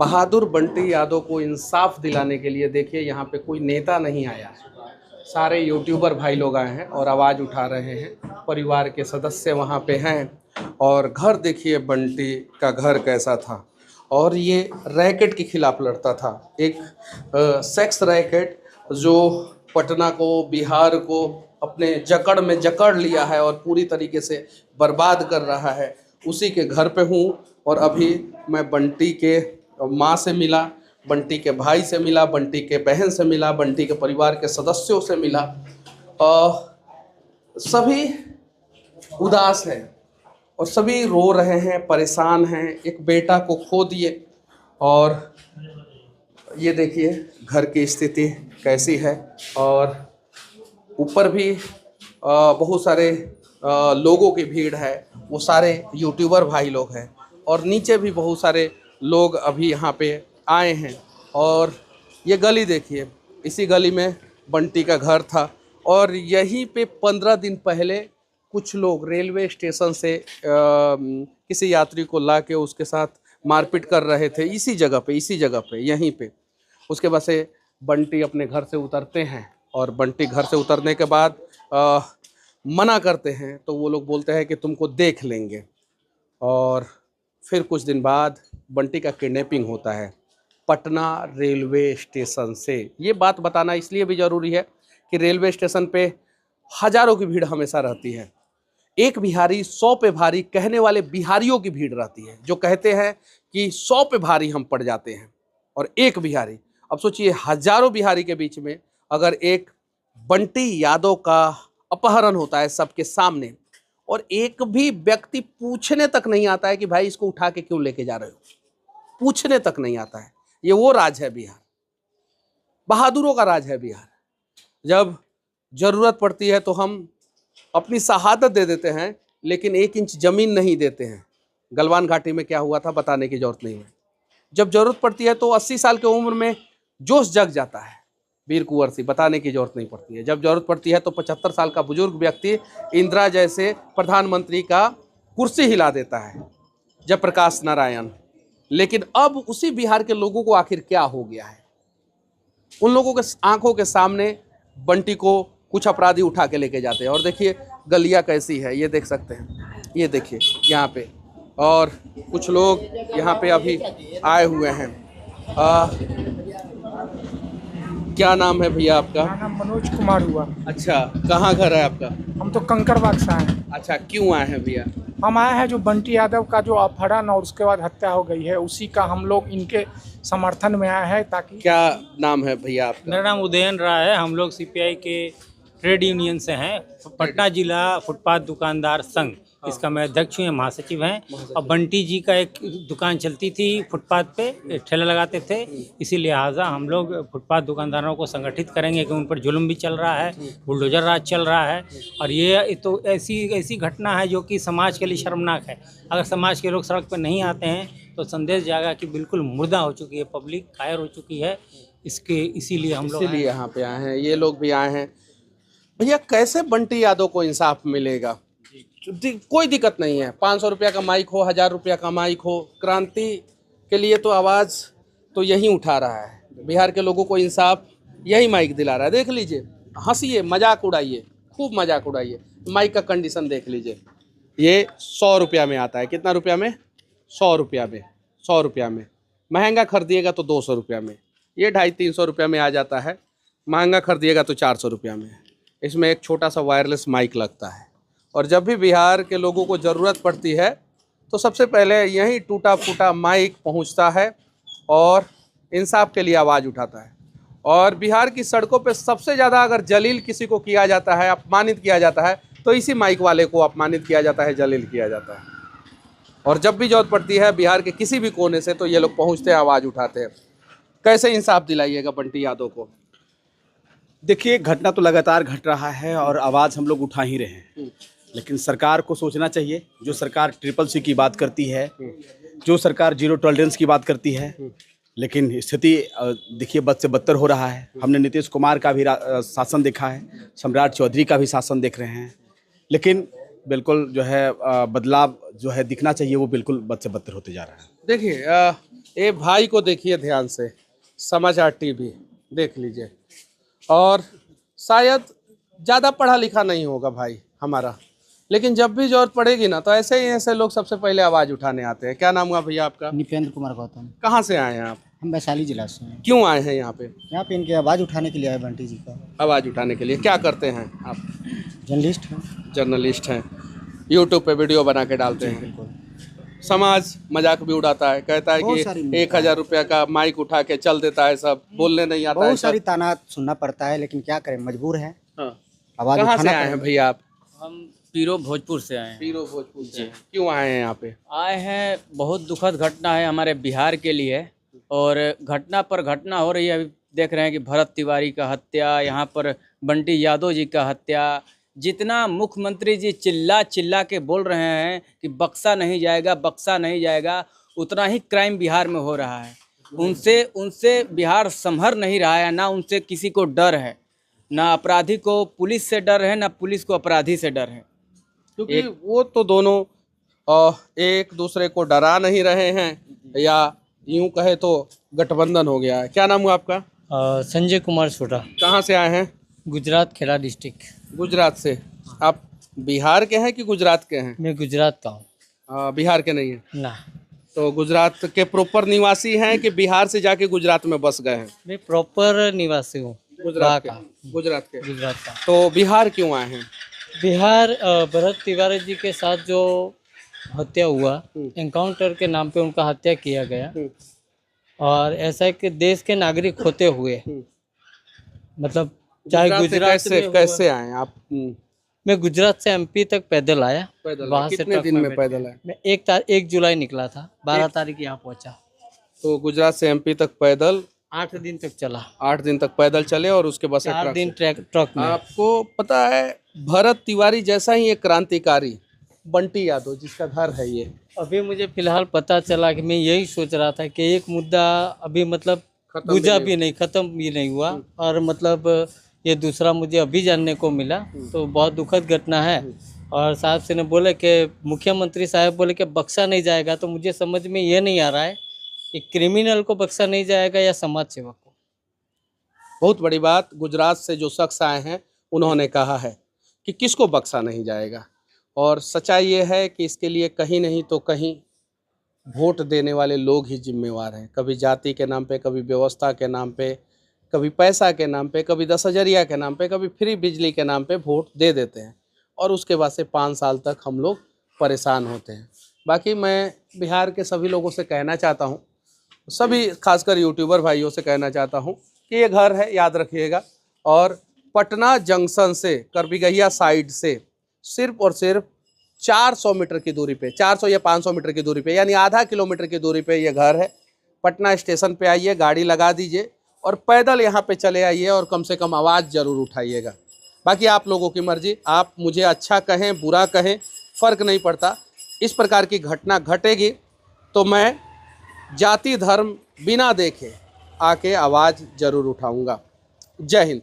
बहादुर बंटी यादव को इंसाफ दिलाने के लिए देखिए यहाँ पे कोई नेता नहीं आया है। सारे यूट्यूबर भाई लोग आए हैं और आवाज़ उठा रहे हैं। परिवार के सदस्य वहाँ पे हैं और घर देखिए बंटी का घर कैसा था। और ये रैकेट के खिलाफ लड़ता था, एक सेक्स रैकेट जो पटना को, बिहार को अपने जकड़ में जकड़ लिया है और पूरी तरीके से बर्बाद कर रहा है। उसी के घर पे हूँ और अभी मैं बंटी के माँ से मिला, बंटी के भाई से मिला, बंटी के बहन से मिला, बंटी के परिवार के सदस्यों से मिला। सभी उदास हैं और सभी रो रहे हैं, परेशान हैं, एक बेटा को खो दिए। और ये देखिए घर की स्थिति कैसी है। और ऊपर भी बहुत सारे लोगों की भीड़ है, वो सारे यूट्यूबर भाई लोग हैं। और नीचे भी बहुत सारे लोग अभी यहाँ पे आए हैं। और ये गली देखिए, इसी गली में बंटी का घर था और यहीं पे 15 दिन पहले कुछ लोग रेलवे स्टेशन से किसी यात्री को ला के उसके साथ मारपीट कर रहे थे, इसी जगह पे यहीं पे। उसके बाद से बंटी अपने घर से उतरते हैं और बंटी घर से उतरने के बाद मना करते हैं तो वो लोग बोलते हैं कि तुमको देख लेंगे। और फिर कुछ दिन बाद बंटी का किडनैपिंग होता है पटना रेलवे स्टेशन से। ये बात बताना इसलिए भी ज़रूरी है कि रेलवे स्टेशन पे हज़ारों की भीड़ हमेशा रहती है। एक बिहारी 100 पे भारी कहने वाले बिहारियों की भीड़ रहती है, जो कहते हैं कि 100 पे भारी हम पड़ जाते हैं। और एक बिहारी, अब सोचिए हज़ारों बिहारी के बीच में अगर एक बंटी यादव का अपहरण होता है सबके सामने और एक भी व्यक्ति पूछने तक नहीं आता है कि भाई इसको उठा के क्यों लेके जा रहे हो, पूछने तक नहीं आता है। ये वो राज है बिहार, बहादुरों का राज है बिहार। जब जरूरत पड़ती है तो हम अपनी शहादत दे देते हैं, लेकिन 1 इंच जमीन नहीं देते हैं। गलवान घाटी में क्या हुआ था बताने की जरूरत नहीं है। जब जरूरत पड़ती है तो 80 साल की उम्र में जोश जग जाता है वीर कुंवर सिंह, बताने की जरूरत नहीं पड़ती है। जब जरूरत पड़ती है तो 75 साल का बुजुर्ग व्यक्ति इंदिरा जैसे प्रधानमंत्री का कुर्सी हिला देता है, जयप्रकाश नारायण। लेकिन अब उसी बिहार के लोगों को आखिर क्या हो गया है? उन लोगों के आंखों के सामने बंटी को कुछ अपराधी उठा के लेके जाते हैं। और देखिए गलियां कैसी है, ये देख सकते हैं, ये देखिए यहाँ पे। और कुछ लोग यहाँ पे अभी आए हुए हैं। क्या नाम है भैया आपका? मेरा नाम मनोज कुमार हुआ। अच्छा, कहाँ घर है आपका? हम तो कंकड़बाग से आए हैं। अच्छा, क्यों आए हैं भैया? हम आए हैं जो बंटी यादव का जो अपहरण और उसके बाद हत्या हो गई है, उसी का हम लोग इनके समर्थन में आए हैं। ताकि क्या नाम है भैया आपका? मेरा नाम उदयन राय है। हम लोग सीपीआई के ट्रेड यूनियन से हैं। पटना जिला फुटपाथ दुकानदार संघ, इसका मैं अध्यक्ष हूँ, महासचिव हैं। और बंटी जी का एक दुकान चलती थी फुटपाथ पे, ठेला लगाते थे। इसी लिहाजा हम लोग फुटपाथ दुकानदारों को संगठित करेंगे कि उन पर जुल्म भी चल रहा है, बुलडोजर राज चल रहा है। और ये तो ऐसी घटना है जो कि समाज के लिए शर्मनाक है। अगर समाज के लोग सड़क पर नहीं आते हैं तो संदेश जाएगा कि बिल्कुल मुर्दा हो चुकी है, पब्लिक कायर हो चुकी है। इसीलिए हम लोग यहाँ पे आए हैं। ये लोग भी आए हैं। भैया कैसे बंटी यादव को इंसाफ मिलेगा? कोई दिक्कत नहीं है, 500 रुपया का माइक हो, 1000 रुपया का माइक हो, क्रांति के लिए तो आवाज़ तो यही उठा रहा है। बिहार के लोगों को इंसाफ यही माइक दिला रहा है। देख लीजिए, हंसिए, मजाक उड़ाइए, खूब मजाक उड़ाइए। माइक का कंडीशन देख लीजिए, ये 100 रुपया में आता है। कितना रुपया में? 100 रुपया में। 100 रुपया में महंगा खरीदिएगा तो 200 रुपया में। ये 250-300 रुपया में आ जाता है। महंगा खरीदिएगा तो 400 रुपया में। इसमें एक छोटा सा वायरलेस माइक लगता है। और जब भी बिहार के लोगों को ज़रूरत पड़ती है तो सबसे पहले यही टूटा फूटा माइक पहुंचता है और इंसाफ के लिए आवाज़ उठाता है। और बिहार की सड़कों पे सबसे ज़्यादा अगर जलील किसी को किया जाता है, अपमानित किया जाता है, तो इसी माइक वाले को अपमानित किया जाता है, जलील किया जाता है। और जब भी ज़रूरत पड़ती है बिहार के किसी भी कोने से तो ये लोग पहुँचते हैं, आवाज़ उठाते हैं। कैसे इंसाफ दिलाइएगा बंटी यादव को? देखिए, घटना तो लगातार घट रहा है और आवाज़ हम लोग उठा ही रहे हैं, लेकिन सरकार को सोचना चाहिए। जो सरकार CCC की बात करती है, जो सरकार जीरो टॉलरेंस की बात करती है, लेकिन स्थिति देखिए बद से बदतर हो रहा है। हमने नीतीश कुमार का भी शासन देखा है, सम्राट चौधरी का भी शासन देख रहे हैं, लेकिन बिल्कुल जो है बदलाव जो है दिखना चाहिए वो बिल्कुल बद से बदतर होते जा रहा है। देखिए ये भाई को देखिए ध्यान से, समाचार टीवी देख लीजिए। और शायद ज़्यादा पढ़ा लिखा नहीं होगा भाई हमारा, लेकिन जब भी जरूरत पड़ेगी ना तो ऐसे ही ऐसे लोग सबसे पहले आवाज़ उठाने आते हैं। क्या नाम हुआ भैया आपका? निपेंद्र कुमार गौतम। कहाँ से आए हैं आप? हम वैशाली जिला से हैं। क्यों आए हैं यहाँ पे? यहाँ पे इनकी आवाज़ उठाने के लिए आए बंटी जी का। आवाज़ उठाने के लिए। क्या करते हैं आप? जर्नलिस्ट हैं। जर्नलिस्ट हैं, यूट्यूब पे वीडियो बना के डालते हैं। बिल्कुल। समाज मजाक भी उड़ाता है, कहता है बहुत कि सारी 1000 रुपया का माइक उठा के चल देता है, सब बोलने नहीं आता है बहुत सब। सारी ताना सुनना पड़ता है, लेकिन क्या करें, मजबूर हैं। हाँ। आवाज़ कहाँ से उठाना आए हैं पड़ेगा। भैया आप? हम पीरो भोजपुर से आए हैं। पीरो भोजपुर से। क्यों आए हैं यहाँ पे? आए हैं, बहुत दुखद घटना है हमारे बिहार के लिए, और घटना पर घटना हो रही है। अभी देख रहे हैं कि भरत तिवारी का हत्या, यहाँ पर बंटी यादव जी का हत्या। जितना मुख्यमंत्री जी चिल्ला चिल्ला के बोल रहे हैं कि बक्सा नहीं जाएगा, बक्सा नहीं जाएगा, उतना ही क्राइम बिहार में हो रहा है। उनसे बिहार संभर नहीं रहा है, ना उनसे किसी को डर है, ना अपराधी को पुलिस से डर है, ना पुलिस को अपराधी से डर है। क्योंकि वो तो दोनों एक दूसरे को डरा नहीं रहे हैं, या यूं कहे तो गठबंधन हो गया है। क्या नाम हुआ आपका? संजय कुमार सोटा, कहाँ से आए हैं? गुजरात खेड़ा डिस्ट्रिक्ट। गुजरात से। आप बिहार के हैं कि गुजरात के हैं? मैं गुजरात का हूँ। बिहार के नहीं है ना, तो गुजरात के प्रॉपर निवासी हैं कि बिहार से जाके गुजरात में बस गए हैं? मैं प्रॉपर निवासी हूँ गुजरात का। के। गुजरात के। गुजरात का। तो बिहार क्यों आए हैं? बिहार भरत तिवारी जी के साथ जो हत्या हुआ, एनकाउंटर के नाम पे उनका हत्या किया गया, और ऐसा है कि देश के नागरिक होते हुए, मतलब चाहे गुजरात से कैसे आए हैं आप? मैं गुजरात से एमपी तक पैदल आया। पैदल वहाँ से कितने ट्रक दिन में बैठ पैदल गया। आए? मैं 1 जुलाई निकला था, 12 तारीख यहाँ पहुँचा। तो गुजरात से एमपी तक पैदल 8 दिन तक चला। 8 दिन तक पैदल चले और उसके बाद 4 दिन ट्रक में। आपको पता है भरत तिवारी जैसा ही एक क्रांतिकारी बंटी यादव जिसका घर है ये, अभी मुझे फिलहाल पता चला कि मैं यही सोच रहा था कि एक मुद्दा अभी मतलब बुझा भी नहीं, ख़त्म भी नहीं हुआ, और मतलब ये दूसरा मुझे अभी जानने को मिला, तो बहुत दुखद घटना है। और साहब से ने बोले कि मुख्यमंत्री साहब बोले कि बख्शा नहीं जाएगा, तो मुझे समझ में ये नहीं आ रहा है कि क्रिमिनल को बख्शा नहीं जाएगा या समाज सेवक को। बहुत बड़ी बात गुजरात से जो शख्स आए हैं उन्होंने कहा है कि किसको बख्शा नहीं जाएगा, और सच्चाई ये है कि इसके लिए कहीं नहीं तो कहीं वोट देने वाले लोग ही जिम्मेवार हैं। कभी जाति के नाम पे, कभी व्यवस्था के नाम पे, कभी पैसा के नाम पे, कभी 10,000 के नाम पे, कभी फ्री बिजली के नाम पे वोट दे देते हैं, और उसके बाद से 5 साल तक हम लोग परेशान होते हैं। बाकी मैं बिहार के सभी लोगों से कहना चाहता हूँ, सभी खासकर यूट्यूबर भाइयों से कहना चाहता हूँ कि ये घर है, याद रखिएगा, और पटना जंक्शन से करबिगहिया साइड से सिर्फ और सिर्फ 400 मीटर की दूरी पे, 400 या 500 मीटर की दूरी पे, यानी आधा किलोमीटर की दूरी पे ये घर है। पटना स्टेशन पे आइए, गाड़ी लगा दीजिए और पैदल यहाँ पे चले आइए, और कम से कम आवाज़ ज़रूर उठाइएगा। बाकी आप लोगों की मर्जी, आप मुझे अच्छा कहें बुरा कहें फ़र्क नहीं पड़ता। इस प्रकार की घटना घटेगी तो मैं जाति धर्म बिना देखे आके आवाज़ ज़रूर उठाऊँगा। जय हिंद।